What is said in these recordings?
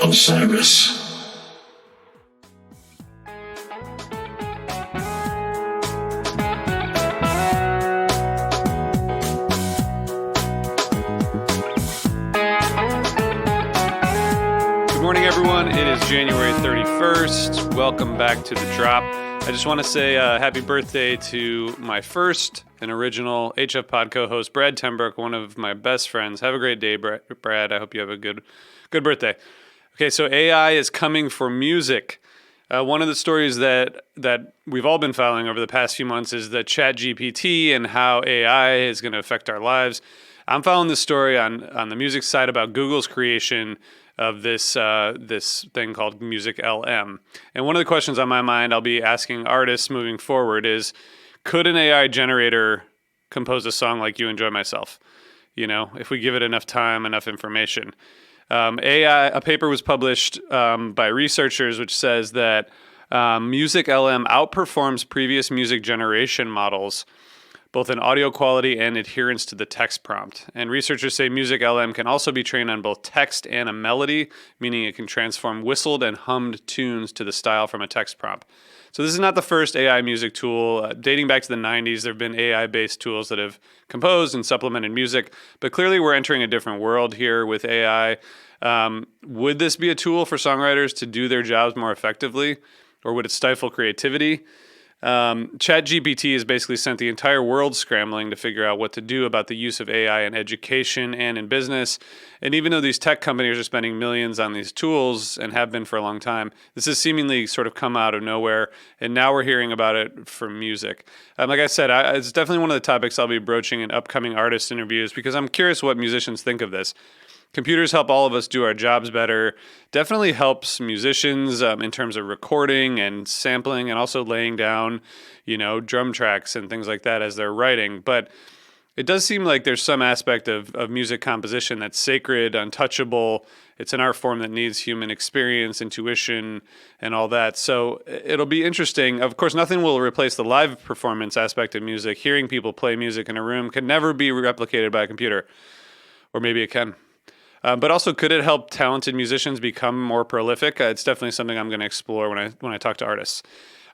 Osiris. Good morning, everyone. It is January 31st. Welcome back to The Drop. I just want to say happy birthday to my first and original HF Pod co-host, Brad Tenbrook, one of my best friends. Have a great day, Brad. I hope you have a good birthday. Okay, so AI is coming for music. One of the stories that we've all been following over the past few months is the ChatGPT and how AI is going to affect our lives. I'm following this story on the music side about Google's creation of this thing called MusicLM. And one of the questions on my mind I'll be asking artists moving forward is, could an AI generator compose a song like You Enjoy Myself? You know, if we give it enough time, enough information. A paper was published by researchers which says that MusicLM outperforms previous music generation models both in audio quality and adherence to the text prompt. And researchers say MusicLM can also be trained on both text and a melody, meaning it can transform whistled and hummed tunes to the style from a text prompt. So this is not the first AI music tool. Dating back to the 90s, there have been AI-based tools that have composed and supplemented music, but clearly we're entering a different world here with AI. Would this be a tool for songwriters to do their jobs more effectively, or would it stifle creativity? ChatGPT has basically sent the entire world scrambling to figure out what to do about the use of AI in education and in business. And even though these tech companies are spending millions on these tools and have been for a long time, this has seemingly sort of come out of nowhere. And now we're hearing about it from music. Like I said, it's definitely one of the topics I'll be broaching in upcoming artist interviews because I'm curious what musicians think of this. Computers help all of us do our jobs better. Definitely helps musicians in terms of recording and sampling and also laying down, drum tracks and things like that as they're writing. But it does seem like there's some aspect of music composition that's sacred, untouchable. It's an art form that needs human experience, intuition, and all that. So it'll be interesting. Of course, nothing will replace the live performance aspect of music. Hearing people play music in a room can never be replicated by a computer. Or maybe it can. But also, could it help talented musicians become more prolific? It's definitely something I'm going to explore when I talk to artists.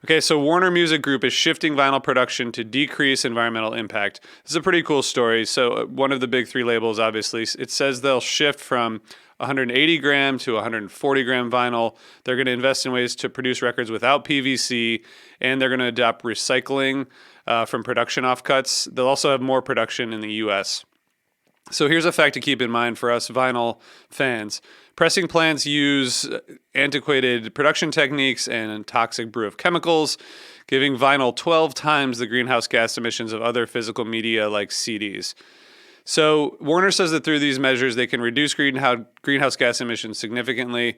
Okay, so Warner Music Group is shifting vinyl production to decrease environmental impact. This is a pretty cool story. So one of the big three labels, obviously, it says they'll shift from 180 gram to 140 gram vinyl. They're going to invest in ways to produce records without PVC, and they're going to adopt recycling from production offcuts. They'll also have more production in the U.S. So here's a fact to keep in mind for us vinyl fans. Pressing plants use antiquated production techniques and toxic brew of chemicals, giving vinyl 12 times the greenhouse gas emissions of other physical media like CDs. So Warner says that through these measures, they can reduce greenhouse gas emissions significantly.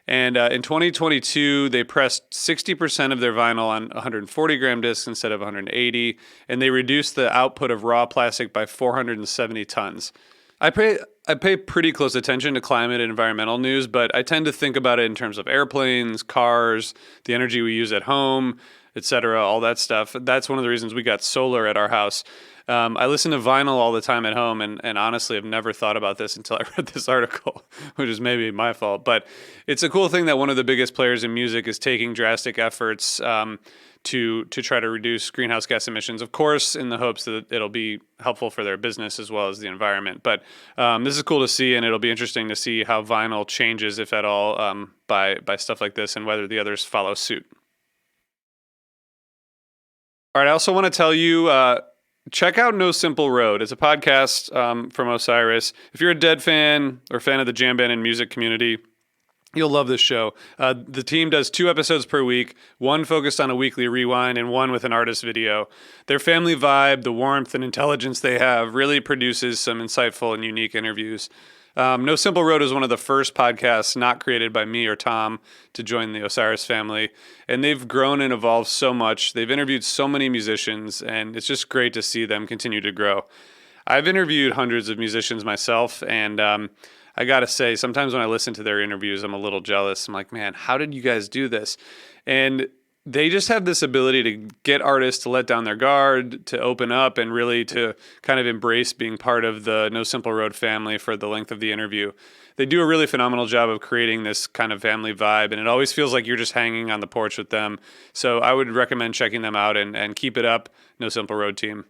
And in 2022, they pressed 60% of their vinyl on 140-gram discs instead of 180, and they reduced the output of raw plastic by 470 tons. I pay pretty close attention to climate and environmental news, but I tend to think about it in terms of airplanes, cars, the energy we use at home, etc., all that stuff. That's one of the reasons we got solar at our house. I listen to vinyl all the time at home, and honestly, I've never thought about this until I read this article, which is maybe my fault. But it's a cool thing that one of the biggest players in music is taking drastic efforts to try to reduce greenhouse gas emissions, of course, in the hopes that it'll be helpful for their business as well as the environment. But this is cool to see, and it'll be interesting to see how vinyl changes, if at all, by stuff like this and whether the others follow suit. All right, I also want to tell you, check out No Simple Road. It's a podcast from Osiris. If you're a Dead fan or fan of the jamband and music community, you'll love this show. The team does 2 episodes per week, one focused on a weekly rewind and one with an artist video. Their family vibe, the warmth and intelligence they have really produces some insightful and unique interviews. No Simple Road is one of the first podcasts not created by me or Tom to join the Osiris family, and they've grown and evolved so much. They've interviewed so many musicians, and it's just great to see them continue to grow. I've interviewed hundreds of musicians myself, and I got to say, sometimes when I listen to their interviews, I'm a little jealous. I'm like, man, how did you guys do this? And they just have this ability to get artists to let down their guard, to open up, and really to kind of embrace being part of the No Simple Road family for the length of the interview. They do a really phenomenal job of creating this kind of family vibe, and it always feels like you're just hanging on the porch with them. So I would recommend checking them out and keep it up, No Simple Road team.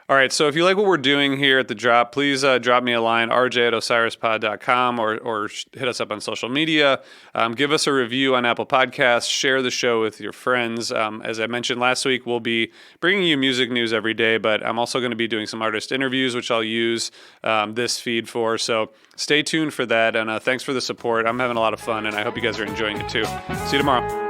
All right, so if you like what we're doing here at The Drop, please drop me a line, rj@osirispod.com, or hit us up on social media. Give us a review on Apple Podcasts. Share the show with your friends. As I mentioned last week, we'll be bringing you music news every day, but I'm also going to be doing some artist interviews, which I'll use this feed for. So stay tuned for that, and thanks for the support. I'm having a lot of fun, and I hope you guys are enjoying it too. See you tomorrow.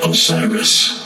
Osiris.